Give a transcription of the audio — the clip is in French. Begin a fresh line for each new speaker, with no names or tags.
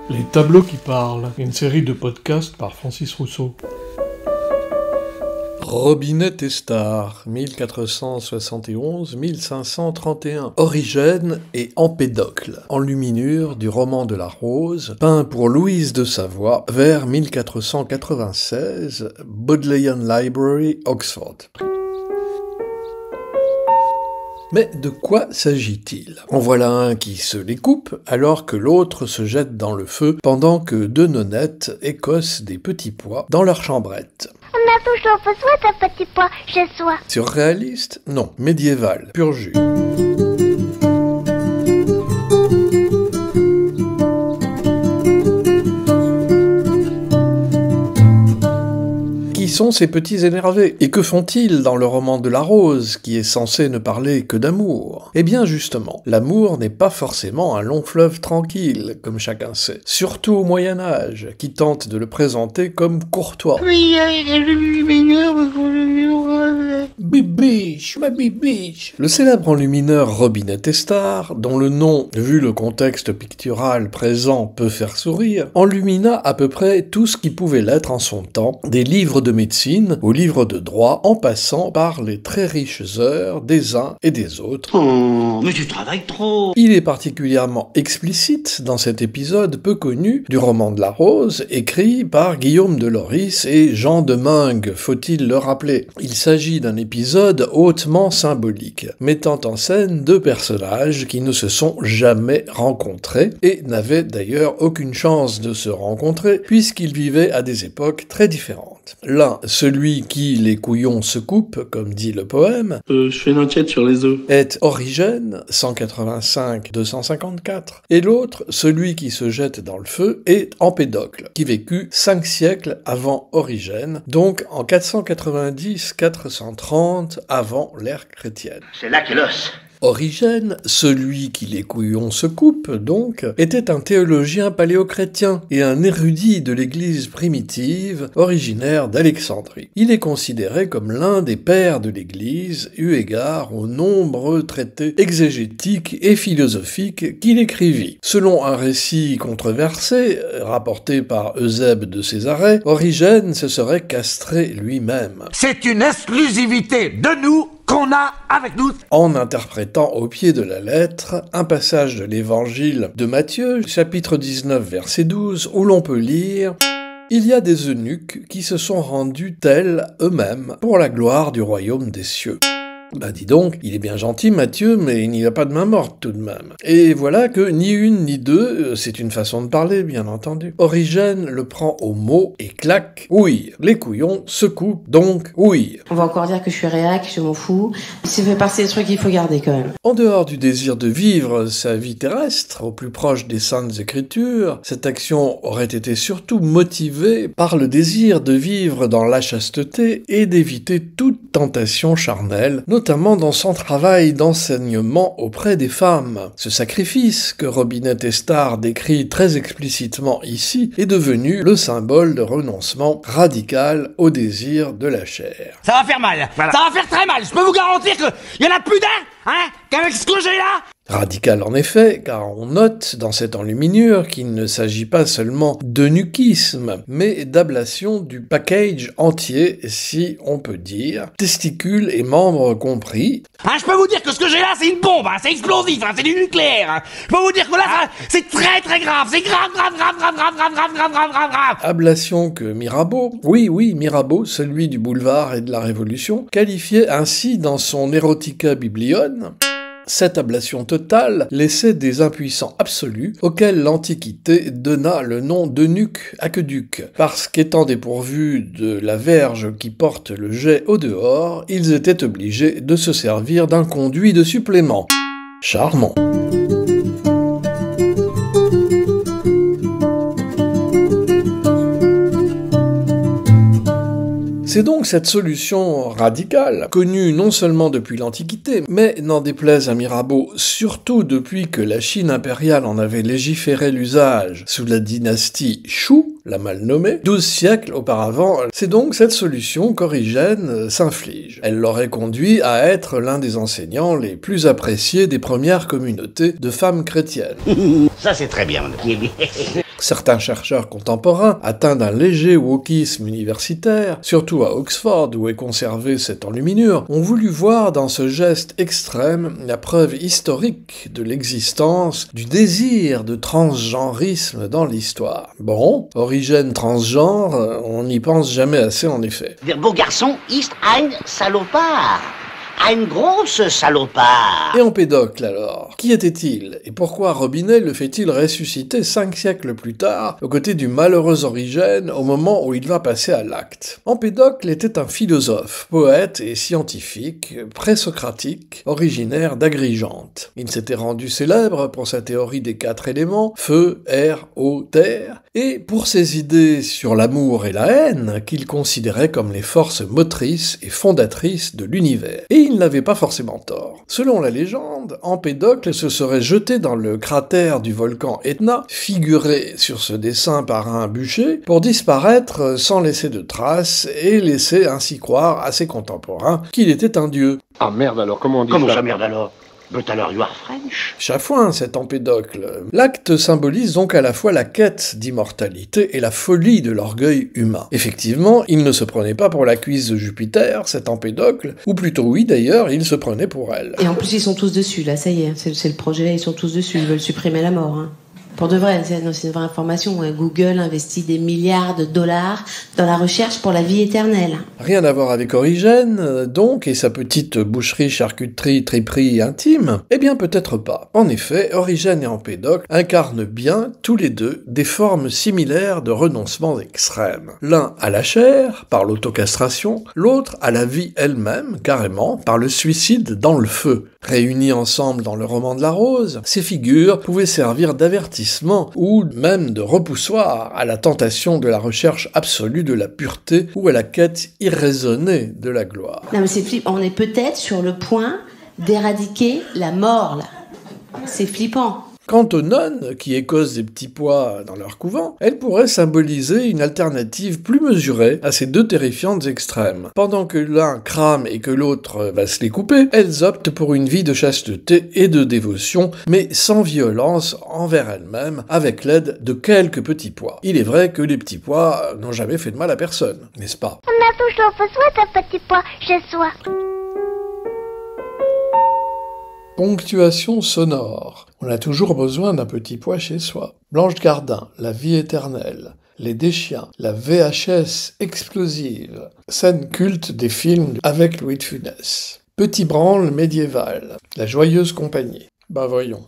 Les tableaux qui parlent, une série de podcasts par Francis Rousseau. Robinet Testard, 1471-1531, Origène et Empédocle, enluminure du roman de la Rose, peint pour Louise de Savoie, vers 1496, Bodleian Library, Oxford. Mais de quoi s'agit-il? En voilà un qui se les coupe, alors que l'autre se jette dans le feu, pendant que deux nonnettes écossent des petits pois dans leur chambrette.
On a toujours besoin d'un petit pois chez soi.
Surréaliste? Non. Médiéval. Pur jus. Qui sont ces petits énervés? Et que font-ils dans le roman de la Rose, qui est censé ne parler que d'amour? Eh bien justement, l'amour n'est pas forcément un long fleuve tranquille, comme chacun sait. Surtout au Moyen-Âge, qui tente de le présenter comme courtois. Bibiche, ma bibiche. Le célèbre enlumineur Robinet Testard, dont le nom, vu le contexte pictural présent, peut faire sourire, enlumina à peu près tout ce qui pouvait l'être en son temps, des livres de médecine aux livres de droit, en passant par les très riches heures des uns et des autres.
Oh, mais tu travailles trop.
Il est particulièrement explicite dans cet épisode peu connu du roman de la Rose, écrit par Guillaume de Lorris et Jean de Meung, faut-il le rappeler. Il s'agit d'un épisode hautement symbolique, mettant en scène deux personnages qui ne se sont jamais rencontrés, et n'avaient d'ailleurs aucune chance de se rencontrer, puisqu'ils vivaient à des époques très différentes. L'un, celui qui les couillons se coupent, comme dit le poème,
je fais une enquête sur les œufs,
est Origène, 185-254, et l'autre, celui qui se jette dans le feu, est Empédocle, qui vécut 5 siècles avant Origène, donc en 490-430 avant l'ère chrétienne.
C'est là qu'est l'os.
Origène, celui qui les couillons se coupent, donc, était un théologien paléochrétien et un érudit de l'Église primitive, originaire d'Alexandrie. Il est considéré comme l'un des pères de l'Église, eu égard aux nombreux traités exégétiques et philosophiques qu'il écrivit. Selon un récit controversé, rapporté par Eusèbe de Césarée, Origène se serait castré lui-même.
C'est une exclusivité de nous qu'on a avec nous.
En interprétant au pied de la lettre un passage de l'évangile de Matthieu, chapitre 19, verset 12, où l'on peut lire « Il y a des eunuques qui se sont rendus tels eux-mêmes pour la gloire du royaume des cieux. » Bah dis donc, il est bien gentil Matthieu, mais il n'y a pas de main morte tout de même. Et voilà que ni une ni deux, c'est une façon de parler, bien entendu. Origène le prend au mot et claque, ouille. Les couillons se coupent, donc ouille.
On va encore dire que je suis réac, je m'en fous. Ça fait partie des trucs qu'il faut garder quand même.
En dehors du désir de vivre sa vie terrestre, au plus proche des Saintes Écritures, cette action aurait été surtout motivée par le désir de vivre dans la chasteté et d'éviter toute tentation charnelle, notamment dans son travail d'enseignement auprès des femmes. Ce sacrifice, que Robinet Testard décrit très explicitement ici, est devenu le symbole de renoncement radical au désir de la chair.
Ça va faire mal, voilà. Ça va faire très mal, je peux vous garantir qu'il y en a plus d'un, hein, qu'avec ce que j'ai là.
Radical en effet, car on note dans cette enluminure qu'il ne s'agit pas seulement d'eunuchisme, mais d'ablation du package entier, si on peut dire, testicules et membres compris.
Hein, je peux vous dire que ce que j'ai là, c'est une bombe, hein, c'est explosif, hein, c'est du nucléaire. Hein. Je peux vous dire que là, c'est très très grave, c'est grave.
Ablation que Mirabeau, oui, Mirabeau, celui du boulevard et de la Révolution, qualifiait ainsi dans son Erotica Biblion. Cette ablation totale laissait des impuissants absolus auxquels l'Antiquité donna le nom d'eunuque aqueduc, parce qu'étant dépourvus de la verge qui porte le jet au dehors, ils étaient obligés de se servir d'un conduit de supplément. Charmant. C'est donc cette solution radicale, connue non seulement depuis l'Antiquité, mais, n'en déplaise à Mirabeau, surtout depuis que la Chine impériale en avait légiféré l'usage sous la dynastie Shu, la mal nommée, 12 siècles auparavant. C'est donc cette solution qu'Origène s'inflige. Elle l'aurait conduit à être l'un des enseignants les plus appréciés des premières communautés de femmes chrétiennes.
Ça c'est très bien, mon ami.
Certains chercheurs contemporains, atteints d'un léger wokisme universitaire, surtout à Oxford où est conservée cette enluminure, ont voulu voir dans ce geste extrême la preuve historique de l'existence du désir de transgenrisme dans l'histoire. Bon, Origène transgenre, on n'y pense jamais assez en effet.
Der beau garçon ist ein salopard. Une grosse salopard.
Et Empédocle alors, qui était-il? Et pourquoi Robinet le fait-il ressusciter 5 siècles plus tard, aux côtés du malheureux Origène, au moment où il va passer à l'acte? Empédocle était un philosophe, poète et scientifique, présocratique, originaire d'Agrigente. Il s'était rendu célèbre pour sa théorie des 4 éléments, feu, air, eau, terre, et pour ses idées sur l'amour et la haine, qu'il considérait comme les forces motrices et fondatrices de l'univers. Et il n'avait pas forcément tort. Selon la légende, Empédocle se serait jeté dans le cratère du volcan Etna, figuré sur ce dessin par un bûcher, pour disparaître sans laisser de traces et laisser ainsi croire à ses contemporains qu'il était un dieu.
Ah merde alors, comment on dit
Comment
ça?
ça merde alors? But alors you are French.
Chafouin, cet Empédocle. L'acte symbolise donc à la fois la quête d'immortalité et la folie de l'orgueil humain. Effectivement, il ne se prenait pas pour la cuisse de Jupiter, cet Empédocle, ou plutôt oui d'ailleurs, il se prenait pour elle.
Et en plus, ils sont tous dessus, là, ça y est, c'est le projet, ils sont tous dessus, ils veulent supprimer la mort. Hein. Pour de vrai, c'est une vraie information. Google investit des milliards de dollars dans la recherche pour la vie éternelle.
Rien à voir avec Origène, donc, et sa petite boucherie, charcuterie, triperie intime? Eh bien, peut-être pas. En effet, Origène et Empédocle incarnent bien, tous les deux, des formes similaires de renoncement extrême. L'un à la chair, par l'autocastration, l'autre à la vie elle-même, carrément, par le suicide dans le feu. Réunis ensemble dans le roman de la Rose, ces figures pouvaient servir d'avertissement ou même de repoussoir à la tentation de la recherche absolue de la pureté ou à la quête irraisonnée de la gloire.
Non mais c'est flippant, on est peut-être sur le point d'éradiquer la mort, là. C'est flippant.
Quant aux nonnes, qui écossent des petits pois dans leur couvent, elles pourraient symboliser une alternative plus mesurée à ces deux terrifiantes extrêmes. Pendant que l'un crame et que l'autre va se les couper, elles optent pour une vie de chasteté et de dévotion, mais sans violence envers elles-mêmes, avec l'aide de quelques petits pois. Il est vrai que les petits pois n'ont jamais fait de mal à personne, n'est-ce pas?
On a toujours besoin d'un petit pois chez soi.
Ponctuation sonore. On a toujours besoin d'un petit pois chez soi. Blanche Gardin, La vie éternelle. Les Deschiens, la VHS explosive. Scène culte des films avec Louis de Funès. Petit branle médiéval. La joyeuse compagnie. Ben voyons.